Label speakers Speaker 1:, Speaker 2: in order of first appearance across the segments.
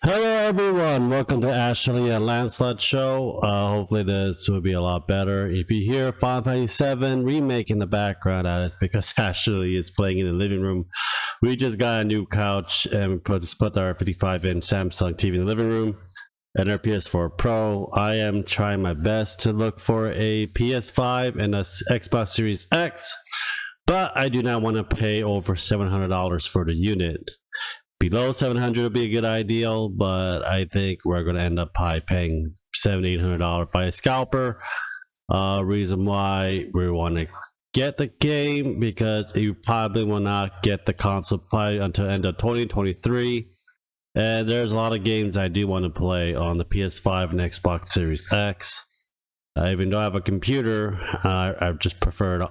Speaker 1: Hello everyone, welcome to Ashley and Lancelot Show. Hopefully this will be a lot better. If you hear Final Fantasy VII Remake in the background, that is because Ashley is playing in the living room. We just got a new couch and we put our 55-inch Samsung TV in the living room and our PS4 Pro. I am trying my best to look for a PS5 and a Xbox Series X, but I do not want to pay over $700 for the unit. Below 700 would be a good ideal, but I think we're going to end up probably paying $700-800 by a scalper. Reason why we want to get the game, because you probably will not get the console probably until end of 2023. And there's a lot of games I do want to play on the PS5 and Xbox Series X. Even though I have a computer, I just prefer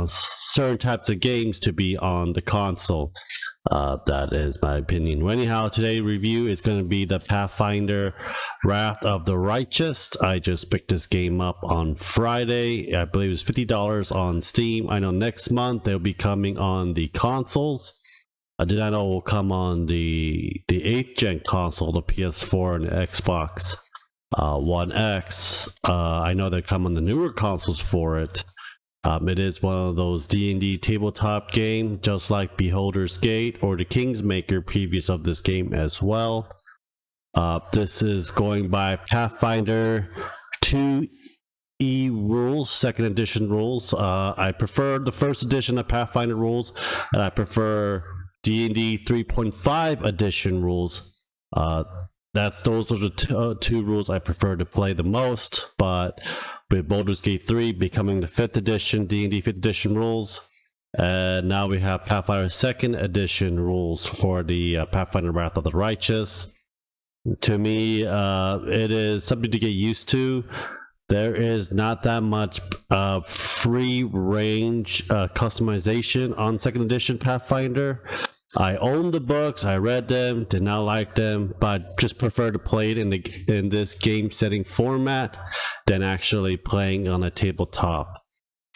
Speaker 1: certain types of games to be on the console. That is my opinion. Well, anyhow, today's review is going to be the Pathfinder Wrath of the Righteous. I just picked this game up on Friday. I believe it's $50 on Steam. I know next month they'll be coming on the consoles. I did not know it will come on the 8th gen console, the PS4 and the Xbox One X. I know they come on the newer consoles for it. It is one of those D&D tabletop games, just like Beholder's Gate or the Kingsmaker previous of this game as well. This is going by Pathfinder 2E rules, 2nd edition rules. I prefer the 1st edition of Pathfinder rules, and I prefer D&D 3.5 edition rules. Those are the two rules I prefer to play the most, but with Baldur's Gate 3 becoming the 5th edition, D&D 5th edition rules, and now we have Pathfinder 2nd edition rules for the Pathfinder Wrath of the Righteous. To me, it is something to get used to. There is not that much free range customization on 2nd edition Pathfinder. I own the books, I read them, did not like them, but just prefer to play it in this game setting format than actually playing on a tabletop.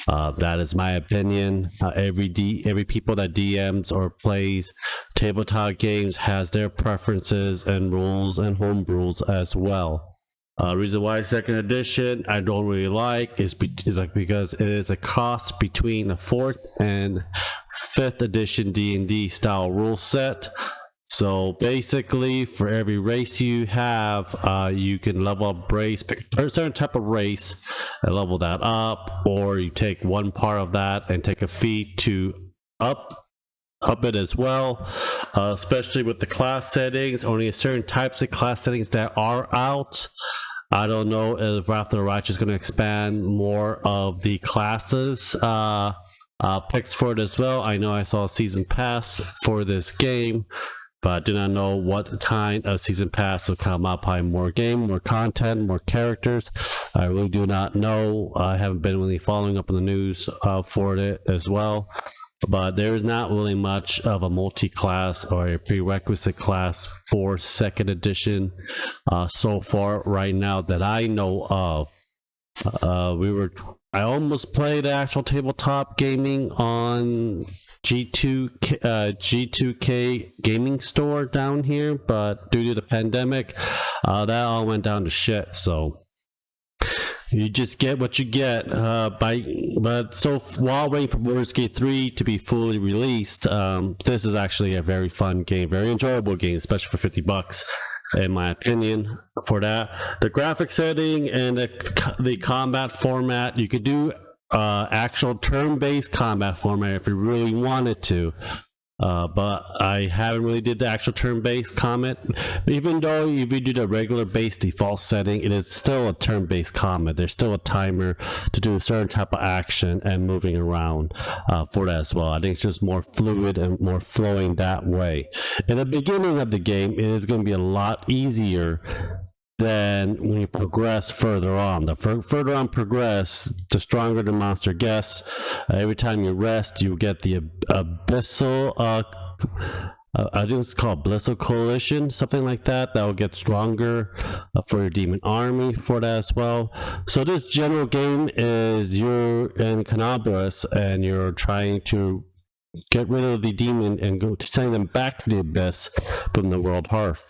Speaker 1: That is my opinion. Every people that DMs or plays tabletop games has their preferences and rules and home rules as well. Reason why 2nd edition I don't really like is because it is a cross between the 4th and 5th edition D&D style rule set. So basically, for every race you have, you can level up race, pick a certain type of race and level that up, or you take one part of that and take a feat to up it as well. Especially with the class settings, only certain types of class settings that are out. I don't know if Wrath of the Righteous is going to expand more of the classes picks for it as well. I know I saw a season pass for this game, but I do not know what kind of season pass will come up. Probably more game, more content, more characters. I really do not know. I haven't been really following up on the news for it as well. But there is not really much of a multi-class or a prerequisite class for 2nd edition so far right now that I know of. I almost played actual tabletop gaming on G2K gaming store down here, but due to the pandemic, that all went down to shit. So you just get what you get. But so while waiting for Baldur's Gate 3 to be fully released, this is actually a very fun game, very enjoyable game, especially for $50. In my opinion, for that, the graphic setting and the combat format, you could do actual turn-based combat format if you really wanted to, but I haven't really did the actual turn-based combat. Even though if you do the regular base default setting, it is still a turn-based combat. There's still a timer to do a certain type of action and moving around for that as well. I think it's just more fluid and more flowing that way. In the beginning of the game, it is going to be a lot easier than when you progress further on. The further on progress, the stronger the monster gets. Every time you rest, you get the abyssal I think it's called Blissful Coalition, something like that. That will get stronger for your demon army for that as well. So this general game is you're in Canabras and you're trying to get rid of the demon and go to send them back to the abyss from the world hearth.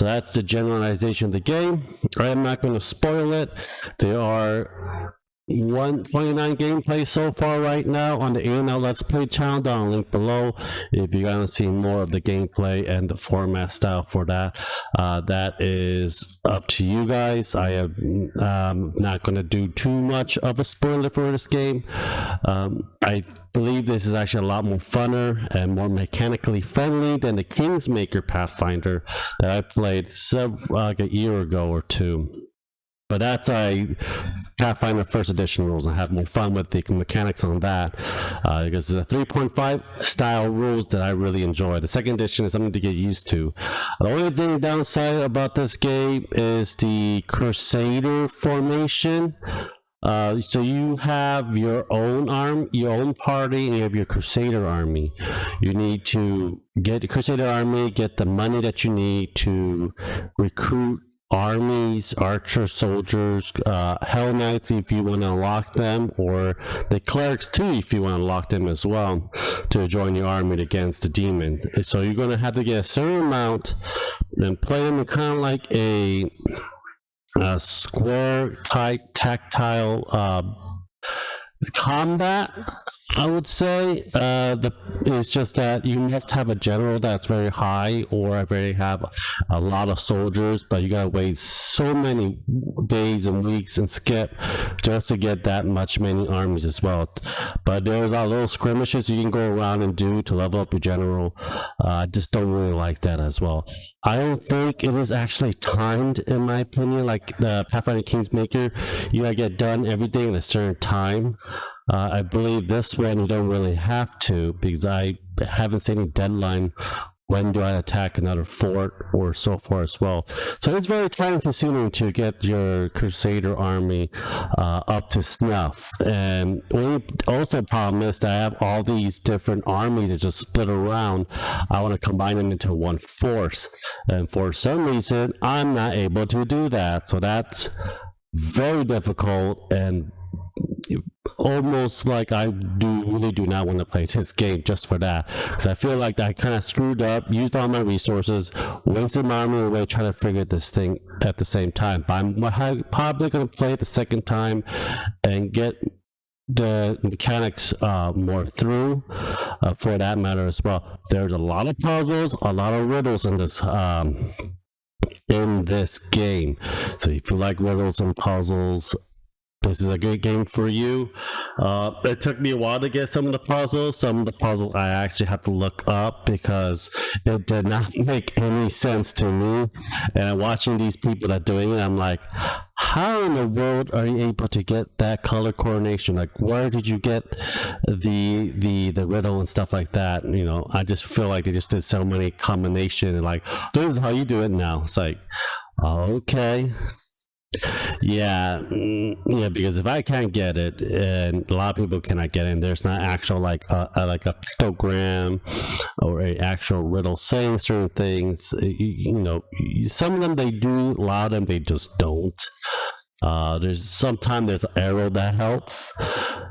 Speaker 1: So that's the generalization of the game. I'm not going to spoil it. There are 129 gameplay so far right now on the ANL Let's Play channel, down a link below if you want to see more of the gameplay and the format style for that. That is up to you guys. I am not going to do too much of a spoiler for this game. I believe this is actually a lot more funner and more mechanically friendly than the Kingsmaker Pathfinder that I played like a year ago or two. But that's Pathfinder first edition rules, and have more fun with the mechanics on that, because the 3.5 style rules that I really enjoy. The second edition is something to get used to. The only thing downside about this game is the Crusader formation. So you have your own your own party, and you have your Crusader army. You need to get the Crusader army, get the money that you need to recruit armies, archer soldiers, hell knights if you want to unlock them, or the clerics too if you want to unlock them as well to join your army against the demon. So you're going to have to get a certain amount and play them in kind of like a square type tactile combat, I would say. It's just that you must have a general that's very high, or have a lot of soldiers, but you gotta wait so many days and weeks and skip just to get that many armies as well. But there's a little skirmishes you can go around and do to level up your general. I just don't really like that as well. I don't think it is actually timed, in my opinion, like the Pathfinder Kingsmaker. You gotta get done everything in a certain time. I believe this one you don't really have to, because I haven't seen any deadline when do I attack another fort or so far as well. So it's very time consuming to get your Crusader army up to snuff. And also the problem is that I have all these different armies that just split around. I want to combine them into one force, and for some reason I'm not able to do that. So that's very difficult, and almost like I really do not want to play this game just for that, because I feel like I kind of screwed up, used all my resources, wasted my army away trying to figure this thing at the same time. But I'm probably going to play it the second time and get the mechanics more through, for that matter as well. There's a lot of puzzles, a lot of riddles in this game. So if you like riddles and puzzles, this is a good game for you. It took me a while to get some of the puzzles. Some of the puzzles I actually have to look up because it did not make any sense to me. And watching these people that are doing it, I'm like, how in the world are you able to get that color coordination? Like, where did you get the riddle and stuff like that? You know, I just feel like they just did so many combinations, and like, this is how you do it now. It's like, okay. Yeah, because if I can't get it, and a lot of people cannot get it, and there's not actual like a pictogram or a actual riddle saying certain things, you know, some of them they do, a lot of them they just don't. Sometimes there's an arrow that helps.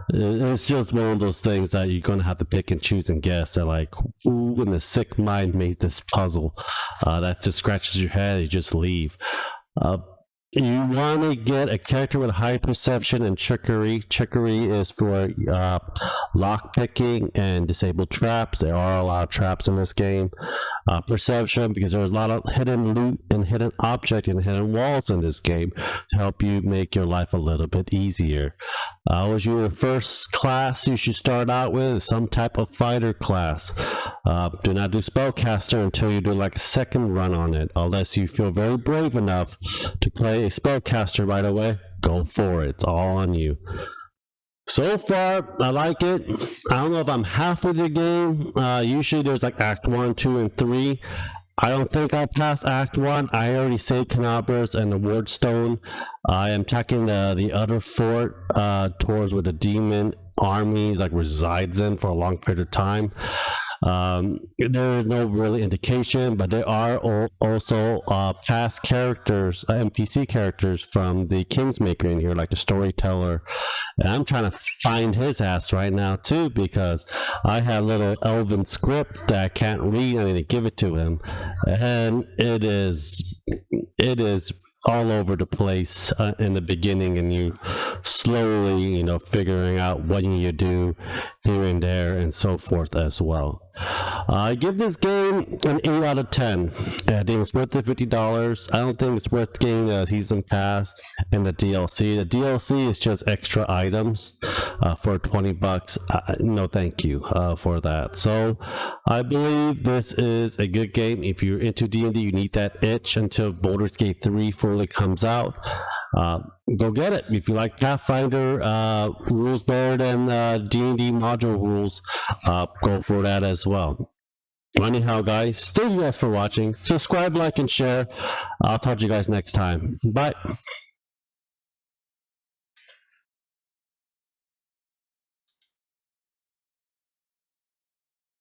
Speaker 1: It's just one of those things that you're gonna have to pick and choose and guess. That like, who in the sick mind made this puzzle? That just scratches your head. You just leave. You want to get a character with high perception and trickery. Trickery is for lock picking and disabled traps. There are a lot of traps in this game. Perception, because there's a lot of hidden loot and hidden object and hidden walls in this game to help you make your life a little bit easier. As your first class you should start out with some type of fighter class. Do not do spellcaster until you do like a second run on it, unless you feel very brave enough to play a spellcaster right away. Go for it. It's all on you. So far, I like it. I don't know if I'm halfway the game. Usually there's like Act 1, 2, and 3. I don't think I'll pass Act 1. I already saved Canabras and the Wardstone. I am attacking the other fort towards where the demon army like resides in for a long period of time. There is no really indication, but there are also past characters, NPC characters from the Kingsmaker in here, like the storyteller, and I'm trying to find his ass right now too, because I have little elven scripts that I can't read. I need to give it to him, and it is it is all over the place in the beginning, and you slowly, figuring out what you need to do here and there and so forth as well. I give this game an 8 out of 10. I think it's worth the $50. I don't think it's worth getting the season pass and the DLC. The DLC is just extra items for $20. No, thank you for that. So I believe this is a good game. If you're into D&D, you need that itch until Baldur's Gate 3 fully comes out. Go get it. If you like Pathfinder rules better than D&D module rules, go for that as well. Anyhow, guys, thank you guys for watching. Subscribe, like, and share. I'll talk to you guys next time. Bye.